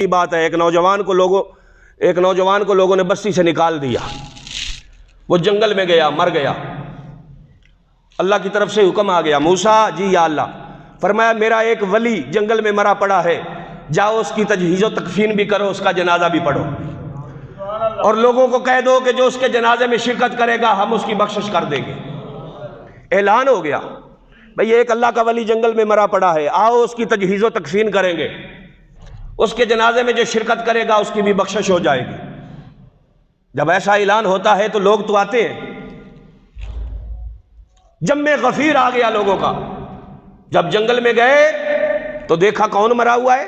کی بات ہے، ایک نوجوان کو لوگوں نے بستی سے نکال دیا، وہ جنگل میں گیا، مر گیا۔ اللہ کی طرف سے حکم آ گیا، موسیٰ جی یا اللہ، فرمایا میرا ایک ولی جنگل میں مرا پڑا ہے، جاؤ اس کی تجہیز و تکفین بھی کرو، اس کا جنازہ بھی پڑھو، اور لوگوں کو کہہ دو کہ جو اس کے جنازے میں شرکت کرے گا ہم اس کی بخشش کر دیں گے۔ اعلان ہو گیا، بھئی ایک اللہ کا ولی جنگل میں مرا پڑا ہے، آؤ اس کی تجہیز و تکفین کریں گے، اس کے جنازے میں جو شرکت کرے گا اس کی بھی بخشش ہو جائے گی۔ جب ایسا اعلان ہوتا ہے تو لوگ تو آتے ہیں۔ جمع غفیر آ گیا لوگوں کا، جب جنگل میں گئے تو دیکھا کون مرا ہوا ہے،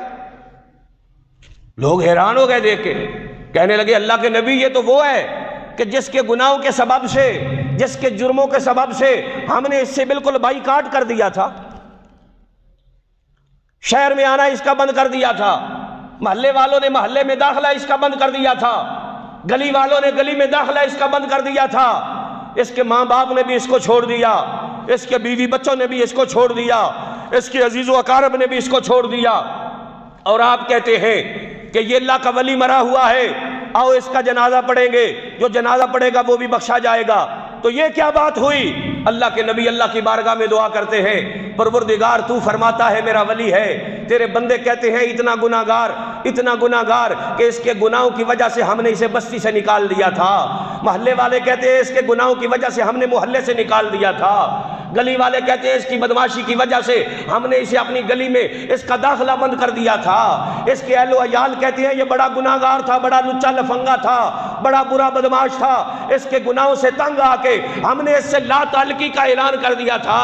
لوگ حیران ہو گئے دیکھ کے، کہنے لگے اللہ کے نبی یہ تو وہ ہے کہ جس کے گناہوں کے سبب سے، جس کے جرموں کے سبب سے ہم نے اس سے بالکل بائیکاٹ کر دیا تھا، شہر میں آنا اس کا بند کر دیا تھا، محلے والوں نے محلے میں داخلہ اس کا بند کر دیا تھا، گلی والوں نے گلی میں داخلہ اس کا بند کر دیا تھا، اس کے ماں باپ نے بھی اس کو چھوڑ دیا، اس کے بیوی بچوں نے بھی اس کو چھوڑ دیا، اس کے عزیز و اقارب نے بھی اس کو چھوڑ دیا، اور آپ کہتے ہیں کہ یہ اللہ کا ولی مرا ہوا ہے، آؤ اس کا جنازہ پڑھیں گے، جو جنازہ پڑھے گا وہ بھی بخشا جائے گا۔ تو یہ کیا بات ہوئی؟ اللہ کے نبی اللہ کی بارگاہ میں دعا کرتے ہیں، پروردگار تو فرماتا ہے میرا ولی ہے، تیرے بندے کہتے ہیں اتنا گناہگار کہ اس کے گناہوں کی وجہ سے ہم نے اسے بستی سے نکال دیا تھا، محلے والے کہتے ہیں اس کے گناہوں کی وجہ سے ہم نے محلے سے نکال دیا تھا، گلی والے کہتے ہیں اس کی بدماشی کی وجہ سے ہم نے اسے اپنی گلی میں اس کا داخلہ بند کر دیا تھا، اس کے اہل و عیال کہتے ہیں یہ بڑا گناہگار تھا، بڑا لچا لفنگا تھا، بڑا برا بدماش تھا، اس کے گناہوں سے تنگ آ کے ہم نے اس سے لا تعلقی کا اعلان کر دیا تھا،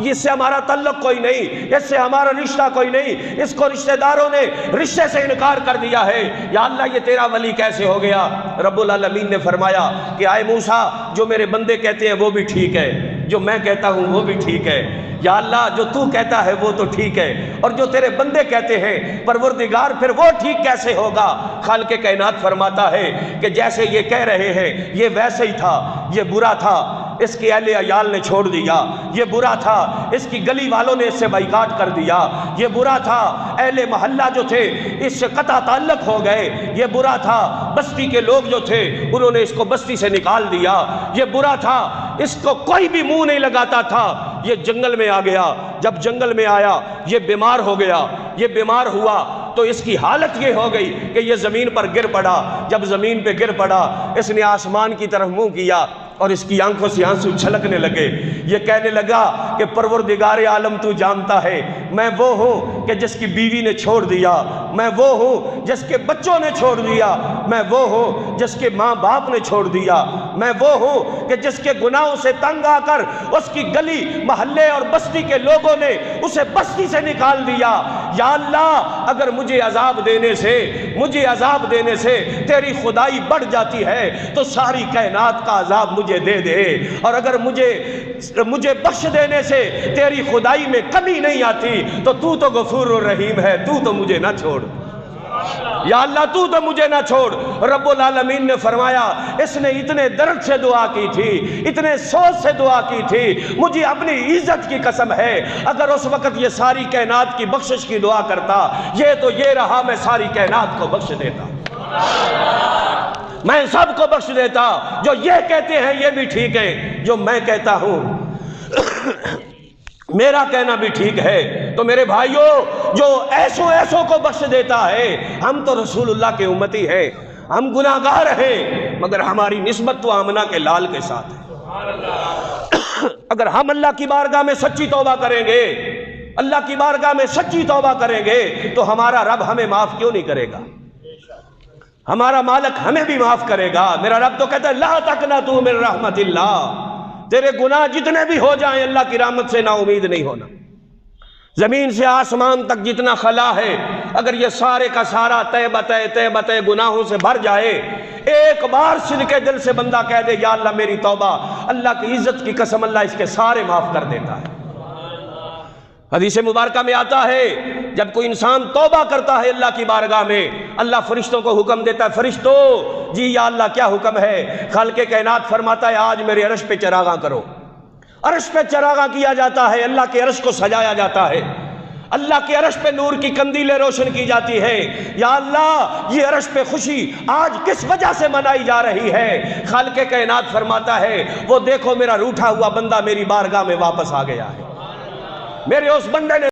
اس سے ہمارا تعلق کوئی نہیں، اس سے ہمارا رشتہ کوئی نہیں، اس کو رشتہ داروں نے رشتے سے انکار کر دیا ہے، یا اللہ یہ تیرا ولی کیسے ہو گیا؟ رب العالمین نے فرمایا کہ آئے موسیٰ جو میرے بندے کہتے ہیں وہ بھی ٹھیک ہے، جو میں کہتا ہوں وہ بھی ٹھیک ہے، یا اللہ جو تو کہتا ہے وہ تو ٹھیک ہے، اور جو تیرے بندے کہتے ہیں پروردگار پھر وہ ٹھیک کیسے ہوگا؟ خالق کائنات فرماتا ہے کہ جیسے یہ کہہ رہے ہیں یہ ویسے ہی تھا، یہ برا تھا، اس کے اہل عیال نے چھوڑ دیا، یہ برا تھا، اس کی گلی والوں نے اس سے بائیکاٹ کر دیا، یہ برا تھا، اہل محلہ جو تھے اس سے قطع تعلق ہو گئے، یہ برا تھا، بستی کے لوگ جو تھے انہوں نے اس کو بستی سے نکال دیا، یہ برا تھا، اس کو کوئی بھی منہ نہیں لگاتا تھا، یہ جنگل میں آ گیا، جب جنگل میں آیا یہ بیمار ہو گیا، یہ بیمار ہوا تو اس کی حالت یہ ہو گئی کہ یہ زمین پر گر پڑا، جب زمین پہ گر پڑا اس نے آسمان کی طرف منہ کیا اور اس کی آنکھوں سے آنسو چھلکنے لگے، یہ کہنے لگا کہ پروردگار عالم تو جانتا ہے میں وہ ہوں کہ جس کی بیوی نے چھوڑ دیا، میں وہ ہوں جس کے بچوں نے چھوڑ دیا، میں وہ ہوں جس کے ماں باپ نے چھوڑ دیا، میں وہ ہوں کہ جس کے گناہوں سے تنگ آ کر اس کی گلی محلے اور بستی کے لوگوں نے اسے بستی سے نکال دیا، یا اللہ اگر مجھے عذاب دینے سے تیری خدائی بڑھ جاتی ہے تو ساری کائنات کا عذاب مجھے دے دے، اور اگر مجھے بخش دینے سے تیری خدائی میں کمی نہیں آتی تو غفور الرحیم ہے، تو مجھے نہ چھوڑ، یا اللہ تو مجھے نہ چھوڑ۔ رب العالمین نے فرمایا اس نے اتنے درد سے دعا کی تھی، اتنے سوچ سے دعا کی تھی، مجھے اپنی عزت کی قسم ہے اگر اس وقت یہ ساری کائنات کی بخشش کی دعا کرتا، یہ رہا میں ساری کائنات کو بخش دیتا، میں سب کو بخش دیتا، جو یہ کہتے ہیں یہ بھی ٹھیک ہے، جو میں کہتا ہوں میرا کہنا بھی ٹھیک ہے، تو میرے بھائیوں جو ایسوں کو بخش دیتا ہے، ہم تو رسول اللہ کے امتی ہیں، ہم گناہگار ہیں، مگر ہماری نسبت تو آمنہ کے لال کے ساتھ ہے۔ اگر ہم اللہ کی بارگاہ میں سچی توبہ کریں گے، اللہ کی بارگاہ میں سچی توبہ کریں گے تو ہمارا رب ہمیں معاف کیوں نہیں کرے گا؟ ہمارا مالک ہمیں بھی معاف کرے گا۔ میرا رب تو کہتا ہے لا تقنطوا من رحمت اللہ، تیرے گناہ جتنے بھی ہو جائیں اللہ کی رحمت سے نا امید نہیں ہونا، زمین سے آسمان تک جتنا خلا ہے اگر یہ سارے کا سارا تہ بتہ گناہوں سے بھر جائے، ایک بار صدقے دل سے بندہ کہہ دے یا اللہ میری توبہ، اللہ کی عزت کی قسم اللہ اس کے سارے معاف کر دیتا ہے۔ حدیث مبارکہ میں آتا ہے جب کوئی انسان توبہ کرتا ہے اللہ کی بارگاہ میں، اللہ فرشتوں کو حکم دیتا ہے، فرشتوں جی یا اللہ کیا حکم ہے؟ خالق کائنات فرماتا ہے آج میرے عرش پہ چراغاں کرو، عرش پہ چراغاں کیا جاتا ہے، اللہ کے عرش کو سجایا جاتا ہے، اللہ کے عرش پہ نور کی کندیلیں روشن کی جاتی ہے. یا اللہ یہ عرش پہ خوشی آج کس وجہ سے منائی جا رہی ہے؟ خالق کائنات فرماتا ہے وہ دیکھو میرا روٹھا ہوا بندہ میری بارگاہ میں واپس آ گیا ہے. میرے اس بندے نے